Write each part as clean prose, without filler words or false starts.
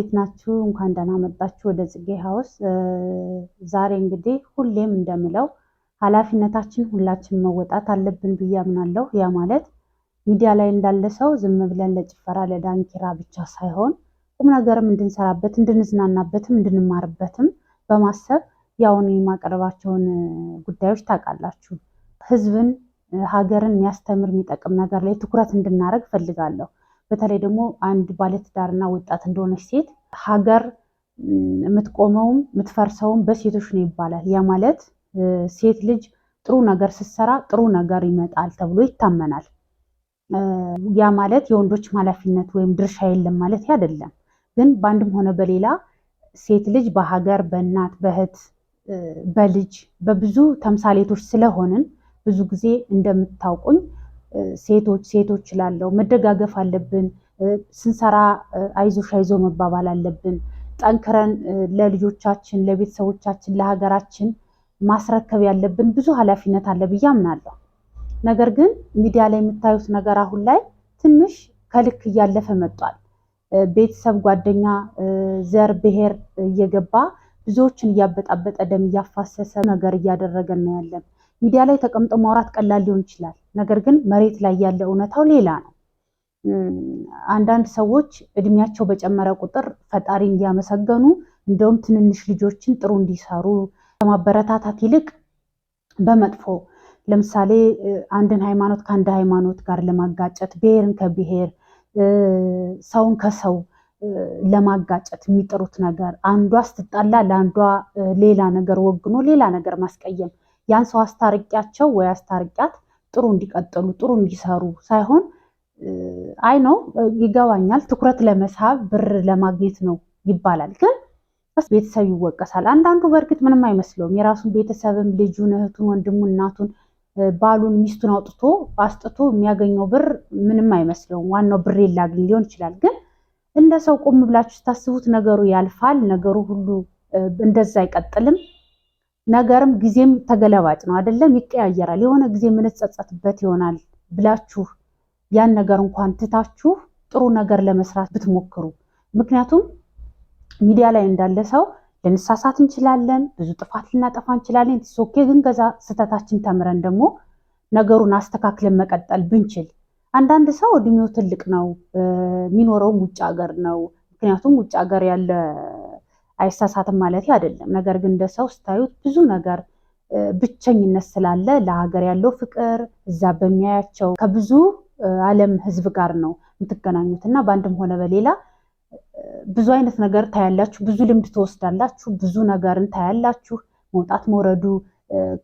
እንዴት ናችሁ? እንኳን ደህና መጣችሁ ወደ ጽጌ ሃውስ። ዛሬ እንግዲህ ሁሌም እንደምለው ኃላፊነታችን ሁላችን መወጣት አለብን ብዬ አምናለሁ። ያ ማለት ሚዲያ ላይ እንዳለ ሰው ዝም ብለን ለጭፈራ ለዳንኪራ ብቻ ሳይሆን ቁም ነገርም እንድንሰራበት እንድንዝናናበትም እንድንማርበትም በማሰብ ያውን የማቀርባቸውን ጉዳዮች ታውቃላችሁ። ህዝብን ሀገርን የሚያስተምር የሚጠቅም ነገር ላይ ትኩረት እንድናደርግ ፈልጋለሁ። በተለይ ደግሞ አንድ ባለትዳርና ወጣት እንደሆነች ሴት ሀገር የምትቆመውም የምትፈርሰውም በሴቶች ነው ይባላል። ያ ማለት ሴት ልጅ ጥሩ ነገር ስትሰራ ጥሩ ነገር ይመጣል ተብሎ ይታመናል። ያ ማለት የወንዶች ኃላፊነት ወይም ድርሻ የለም ማለት አይደለም። ግን በአንድም ሆነ በሌላ ሴት ልጅ በሀገር በእናት በእህት በልጅ በብዙ ተምሳሌቶች ስለሆንን ብዙ ጊዜ እንደምታውቁኝ ሴቶች ላለው መደጋገፍ አለብን። ስንሰራ አይዞሽ አይዞ መባባል አለብን። ጠንክረን ለልጆቻችን ለቤተሰቦቻችን ለሀገራችን ማስረከብ ያለብን ብዙ ኃላፊነት አለ ብዬ አምናለሁ። ነገር ግን ሚዲያ ላይ የምታዩት ነገር አሁን ላይ ትንሽ ከልክ እያለፈ መጥቷል። ቤተሰብ፣ ጓደኛ፣ ዘር፣ ብሔር እየገባ ብዙዎችን እያበጣበጠ ደም እያፋሰሰ ነገር እያደረገ ነው ያለን። ሚዲያ ላይ ተቀምጦ ማውራት ቀላል ሊሆን ይችላል። ነገር ግን መሬት ላይ ያለ እውነታው ሌላ ነው። አንዳንድ ሰዎች እድሜያቸው በጨመረ ቁጥር ፈጣሪን እያመሰገኑ እንደውም ትንንሽ ልጆችን ጥሩ እንዲሰሩ ከማበረታታት ይልቅ በመጥፎ ለምሳሌ አንድን ሃይማኖት ከአንድ ሃይማኖት ጋር ለማጋጨት፣ ብሔርን ከብሔር ሰውን ከሰው ለማጋጨት የሚጥሩት ነገር አንዷ ስትጣላ ለአንዷ ሌላ ነገር ወግኖ ሌላ ነገር ማስቀየም ያን ሰው አስታርቂያቸው ወይ አስታርቂያት ጥሩ እንዲቀጥሉ ጥሩ እንዲሰሩ ሳይሆን አይ ነው ይገባኛል፣ ትኩረት ለመሳብ ብር ለማግኘት ነው ይባላል። ግን ቤተሰብ ይወቀሳል። አንዳንዱ በእርግጥ ምንም አይመስለውም። የራሱን ቤተሰብም ልጁን፣ እህቱን፣ ወንድሙን፣ እናቱን፣ ባሉን፣ ሚስቱን አስጥቶ የሚያገኘው ብር ምንም አይመስለውም። ዋናው ብር ላግኝ ሊሆን ይችላል። ግን እንደ ሰው ቆም ብላችሁ ስታስቡት ነገሩ ያልፋል። ነገሩ ሁሉ እንደዛ አይቀጥልም። ነገርም ጊዜም ተገለባጭ ነው አይደለም፣ ይቀያየራል። የሆነ ጊዜ የምንጸጸትበት ይሆናል ብላችሁ ያን ነገር እንኳን ትታችሁ ጥሩ ነገር ለመስራት ብትሞክሩ። ምክንያቱም ሚዲያ ላይ እንዳለ ሰው ልንሳሳት እንችላለን፣ ብዙ ጥፋት ልናጠፋ እንችላለን። ኦኬ፣ ግን ከዛ ስህተታችን ተምረን ደግሞ ነገሩን አስተካክለን መቀጠል ብንችል። አንዳንድ ሰው እድሜው ትልቅ ነው፣ የሚኖረውም ውጭ ሀገር ነው። ምክንያቱም ውጭ ሀገር ያለ አይሳሳትም ማለት አይደለም። ነገር ግን እንደ ሰው ስታዩት ብዙ ነገር ብቸኝነት ስላለ ለሀገር ያለው ፍቅር እዛ በሚያያቸው ከብዙ ዓለም ሕዝብ ጋር ነው የምትገናኙት እና በአንድም ሆነ በሌላ ብዙ አይነት ነገር ታያላችሁ፣ ብዙ ልምድ ትወስዳላችሁ፣ ብዙ ነገርን ታያላችሁ። መውጣት መውረዱ፣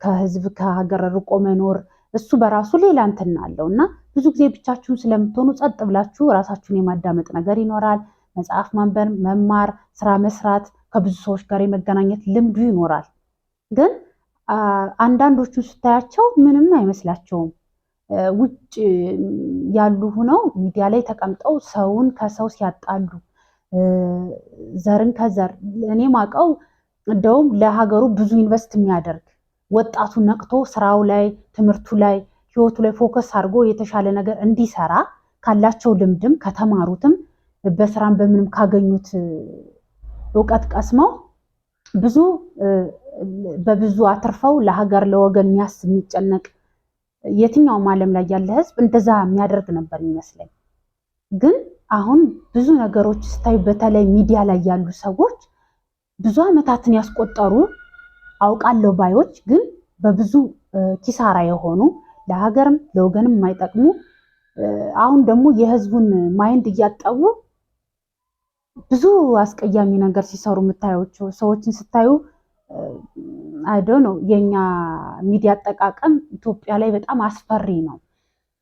ከሕዝብ ከሀገር ርቆ መኖር እሱ በራሱ ሌላ እንትን አለው እና ብዙ ጊዜ ብቻችሁን ስለምትሆኑ ጸጥ ብላችሁ ራሳችሁን የማዳመጥ ነገር ይኖራል። መጽሐፍ ማንበብ፣ መማር፣ ስራ መስራት፣ ከብዙ ሰዎች ጋር የመገናኘት ልምዱ ይኖራል። ግን አንዳንዶቹ ስታያቸው ምንም አይመስላቸውም። ውጭ ያሉ ሆነው ሚዲያ ላይ ተቀምጠው ሰውን ከሰው ሲያጣሉ፣ ዘርን ከዘር እኔ ማቀው እንደውም ለሀገሩ ብዙ ኢንቨስት የሚያደርግ ወጣቱ ነቅቶ ስራው ላይ ትምህርቱ ላይ ህይወቱ ላይ ፎከስ አድርጎ የተሻለ ነገር እንዲሰራ ካላቸው ልምድም ከተማሩትም በስራም በምንም ካገኙት እውቀት ቀስመው በብዙ አትርፈው ለሀገር ለወገን የሚያስብ የሚጨነቅ የትኛውም ዓለም ላይ ያለ ህዝብ እንደዛ የሚያደርግ ነበር የሚመስለኝ። ግን አሁን ብዙ ነገሮች ስታዩ በተለይ ሚዲያ ላይ ያሉ ሰዎች ብዙ ዓመታትን ያስቆጠሩ አውቃለሁ ባዮች ግን በብዙ ኪሳራ የሆኑ ለሀገርም ለወገንም የማይጠቅሙ አሁን ደግሞ የህዝቡን ማይንድ እያጠቡ ብዙ አስቀያሚ ነገር ሲሰሩ የምታዩቸው ሰዎችን ስታዩ አይዶ ነው። የኛ ሚዲያ አጠቃቀም ኢትዮጵያ ላይ በጣም አስፈሪ ነው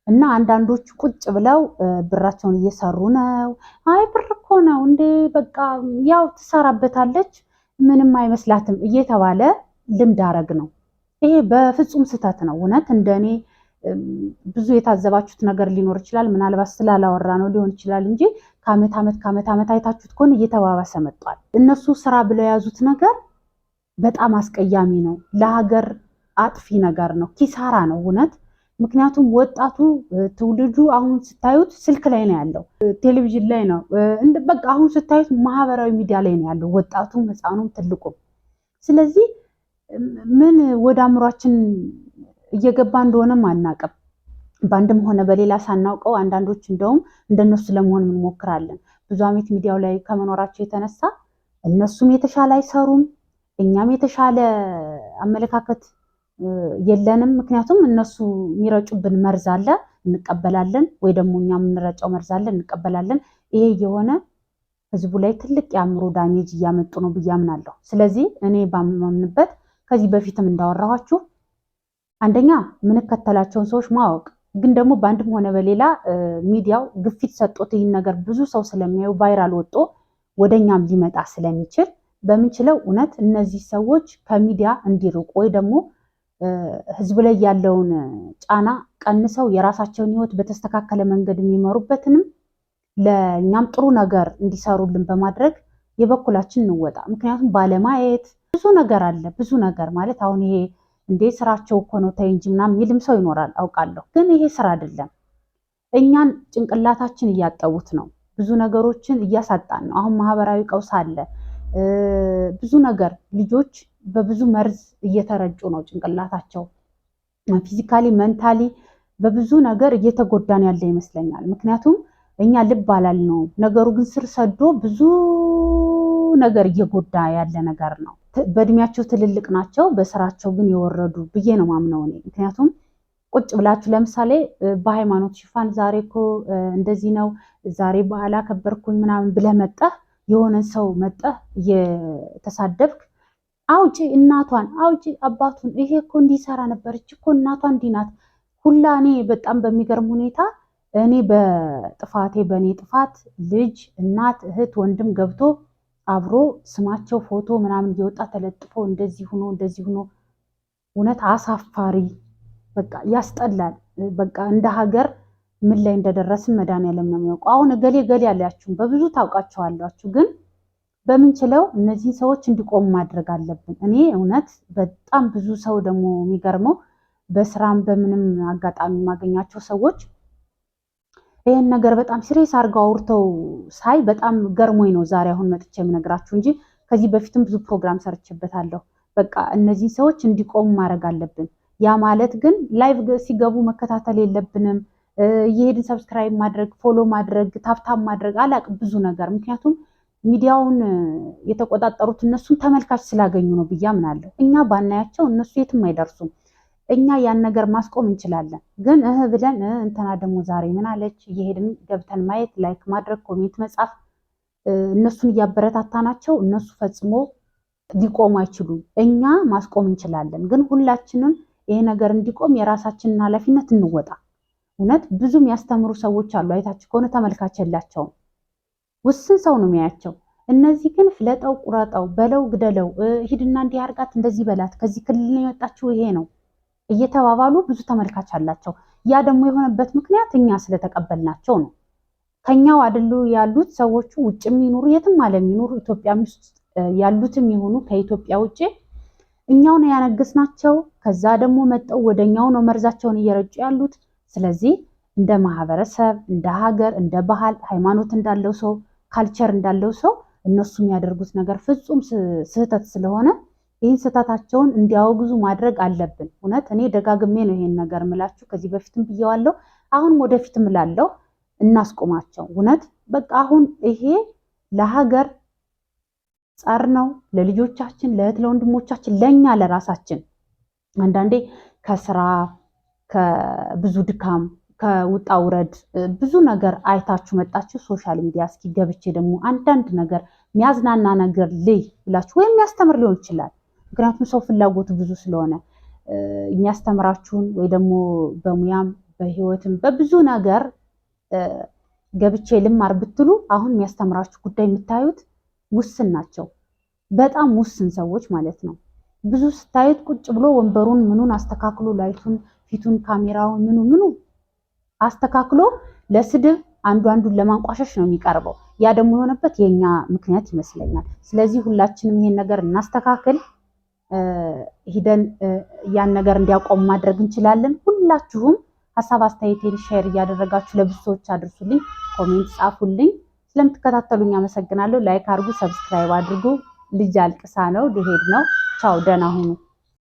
እና አንዳንዶቹ ቁጭ ብለው ብራቸውን እየሰሩ ነው። አይ ብር እኮ ነው እንዴ በቃ ያው ትሰራበታለች ምንም አይመስላትም እየተባለ ልምድ አረግ ነው። ይሄ በፍጹም ስህተት ነው። እውነት እንደኔ ብዙ የታዘባችሁት ነገር ሊኖር ይችላል። ምናልባት ስላላወራ ነው ሊሆን ይችላል እንጂ ከዓመት ዓመት አይታችሁት ከሆነ እየተባባሰ መጥቷል። እነሱ ስራ ብለው የያዙት ነገር በጣም አስቀያሚ ነው። ለሀገር አጥፊ ነገር ነው። ኪሳራ ነው። እውነት ምክንያቱም ወጣቱ ትውልዱ አሁን ስታዩት ስልክ ላይ ነው ያለው፣ ቴሌቪዥን ላይ ነው በቃ አሁን ስታዩት ማህበራዊ ሚዲያ ላይ ነው ያለው ወጣቱም ህፃኑም ትልቁም። ስለዚህ ምን ወደ አእምሯችን እየገባ እንደሆነም አናውቅም። በአንድም ሆነ በሌላ ሳናውቀው አንዳንዶች እንደውም እንደነሱ ለመሆን እንሞክራለን። ብዙ ዓመት ሚዲያው ላይ ከመኖራቸው የተነሳ እነሱም የተሻለ አይሰሩም፣ እኛም የተሻለ አመለካከት የለንም። ምክንያቱም እነሱ የሚረጩብን መርዝ አለ እንቀበላለን፣ ወይ ደግሞ እኛ የምንረጨው መርዝ አለ እንቀበላለን። ይሄ የሆነ ህዝቡ ላይ ትልቅ የአእምሮ ዳሜጅ እያመጡ ነው ብዬ አምናለሁ። ስለዚህ እኔ ባምንበት ከዚህ በፊትም እንዳወራኋችሁ አንደኛ የምንከተላቸውን ሰዎች ማወቅ፣ ግን ደግሞ በአንድም ሆነ በሌላ ሚዲያው ግፊት ሰጦት ይህን ነገር ብዙ ሰው ስለሚያዩ ቫይራል ወጦ ወደኛም ሊመጣ ስለሚችል በምንችለው እውነት እነዚህ ሰዎች ከሚዲያ እንዲርቁ ወይ ደግሞ ህዝብ ላይ ያለውን ጫና ቀንሰው የራሳቸውን ህይወት በተስተካከለ መንገድ የሚመሩበትንም ለእኛም ጥሩ ነገር እንዲሰሩልን በማድረግ የበኩላችን እንወጣ። ምክንያቱም ባለማየት ብዙ ነገር አለ። ብዙ ነገር ማለት አሁን ይሄ እንዴ ስራቸው እኮ ነው ተይ እንጂ ምናምን የሚልም ሰው ይኖራል አውቃለሁ። ግን ይሄ ስራ አይደለም። እኛን ጭንቅላታችን እያጠቡት ነው። ብዙ ነገሮችን እያሳጣን ነው። አሁን ማህበራዊ ቀውስ አለ። ብዙ ነገር ልጆች በብዙ መርዝ እየተረጩ ነው። ጭንቅላታቸው ፊዚካሊ ሜንታሊ በብዙ ነገር እየተጎዳን ያለ ይመስለኛል። ምክንያቱም እኛ ልብ አላልነው። ነገሩ ግን ስር ሰዶ ብዙ ነገር እየጎዳ ያለ ነገር ነው። በእድሜያቸው ትልልቅ ናቸው፣ በስራቸው ግን የወረዱ ብዬ ነው ማምነው እኔ። ምክንያቱም ቁጭ ብላችሁ ለምሳሌ በሃይማኖት ሽፋን ዛሬ እኮ እንደዚህ ነው ዛሬ በዓል አከበርኩኝ ምናምን ብለህ መጠህ የሆነን ሰው መጠህ እየተሳደብክ አውጪ እናቷን አውጪ አባቱን ይሄ እኮ እንዲሰራ ነበረች እኮ እናቷ እንዲህ ናት ሁላ። እኔ በጣም በሚገርም ሁኔታ እኔ በጥፋቴ በእኔ ጥፋት ልጅ እናት እህት ወንድም ገብቶ አብሮ ስማቸው ፎቶ ምናምን እየወጣ ተለጥፎ እንደዚህ ሆኖ እንደዚህ ሆኖ እውነት አሳፋሪ፣ በቃ ያስጠላል። በቃ እንደ ሀገር ምን ላይ እንደደረስን መድኃኒዓለም ነው የሚያውቀው። አሁን እገሌ ገሌ ያላችሁም በብዙ ታውቃቸዋላችሁ፣ ግን በምንችለው እነዚህ ሰዎች እንዲቆሙ ማድረግ አለብን። እኔ እውነት በጣም ብዙ ሰው ደግሞ የሚገርመው በስራም በምንም አጋጣሚ የማገኛቸው ሰዎች ይህን ነገር በጣም ሲሪየስ አድርገው አውርተው ሳይ በጣም ገርሞኝ ነው ዛሬ አሁን መጥቼ የምነግራችሁ እንጂ ከዚህ በፊትም ብዙ ፕሮግራም ሰርችበታለሁ። በቃ እነዚህ ሰዎች እንዲቆሙ ማድረግ አለብን። ያ ማለት ግን ላይቭ ሲገቡ መከታተል የለብንም። እየሄድን ሰብስክራይብ ማድረግ፣ ፎሎ ማድረግ፣ ታፕታፕ ማድረግ አላቅም ብዙ ነገር። ምክንያቱም ሚዲያውን የተቆጣጠሩት እነሱን ተመልካች ስላገኙ ነው ብዬ አምናለሁ። እኛ ባናያቸው እነሱ የትም አይደርሱም። እኛ ያን ነገር ማስቆም እንችላለን። ግን ብለን እንትና ደግሞ ዛሬ ምን አለች እየሄድን ገብተን ማየት፣ ላይክ ማድረግ፣ ኮሜንት መጻፍ እነሱን እያበረታታናቸው እነሱ ፈጽሞ ሊቆሙ አይችሉም። እኛ ማስቆም እንችላለን። ግን ሁላችንም ይሄ ነገር እንዲቆም የራሳችንን ኃላፊነት እንወጣ። እውነት ብዙ የሚያስተምሩ ሰዎች አሉ። አይታችሁ ከሆነ ተመልካች የላቸውም። ውስን ሰው ነው የሚያያቸው። እነዚህ ግን ፍለጠው፣ ቁረጠው፣ በለው፣ ግደለው፣ ሂድና እንዲህ አድርጋት፣ እንደዚህ በላት፣ ከዚህ ክልል ነው የመጣችው ይሄ ነው እየተባባሉ ብዙ ተመልካች አላቸው። ያ ደግሞ የሆነበት ምክንያት እኛ ስለተቀበልናቸው ነው። ከኛው አይደሉ ያሉት ሰዎቹ ውጭ የሚኖሩ የትም ዓለም የሚኖሩ ኢትዮጵያ ውስጥ ያሉትም የሆኑ ከኢትዮጵያ ውጭ እኛው ነው ያነገስናቸው። ከዛ ደግሞ መጠው ወደኛው ነው መርዛቸውን እየረጩ ያሉት። ስለዚህ እንደ ማህበረሰብ፣ እንደ ሀገር፣ እንደ ባህል፣ ሃይማኖት እንዳለው ሰው፣ ካልቸር እንዳለው ሰው እነሱ የሚያደርጉት ነገር ፍጹም ስህተት ስለሆነ ይህን ስህተታቸውን እንዲያወግዙ ማድረግ አለብን። እውነት እኔ ደጋግሜ ነው ይሄን ነገር ምላችሁ። ከዚህ በፊትም ብየዋለሁ፣ አሁንም ወደፊትም ላለው እናስቆማቸው። እውነት በቃ አሁን ይሄ ለሀገር ጸር ነው፣ ለልጆቻችን፣ ለእህት ለወንድሞቻችን፣ ለእኛ ለራሳችን። አንዳንዴ ከስራ ከብዙ ድካም ከውጣ ውረድ ብዙ ነገር አይታችሁ መጣችሁ ሶሻል ሚዲያ እስኪ ገብቼ ደግሞ አንዳንድ ነገር የሚያዝናና ነገር ልይ ብላችሁ ወይም የሚያስተምር ሊሆን ይችላል። ምክንያቱም ሰው ፍላጎቱ ብዙ ስለሆነ የሚያስተምራችሁን ወይ ደግሞ በሙያም በህይወትም በብዙ ነገር ገብቼ ልማር ብትሉ አሁን የሚያስተምራችሁ ጉዳይ የምታዩት ውስን ናቸው። በጣም ውስን ሰዎች ማለት ነው። ብዙ ስታዩት ቁጭ ብሎ ወንበሩን ምኑን አስተካክሎ ላይቱን ፊቱን ካሜራውን ምኑ አስተካክሎ ለስድብ አንዱን ለማንቋሸሽ ነው የሚቀርበው። ያ ደግሞ የሆነበት የኛ ምክንያት ይመስለኛል። ስለዚህ ሁላችንም ይሄን ነገር እናስተካክል። ሂደን ያን ነገር እንዲያቆም ማድረግ እንችላለን። ሁላችሁም ሐሳብ አስተያየቴን ሼር እያደረጋችሁ ለብዙ ሰዎች አድርሱልኝ፣ ኮሜንት ጻፉልኝ። ስለምትከታተሉኝ አመሰግናለሁ። ላይክ አድርጉ፣ ሰብስክራይብ አድርጉ። ልጅ አልቅሳ ነው ልሄድ ነው። ቻው፣ ደህና ሁኑ።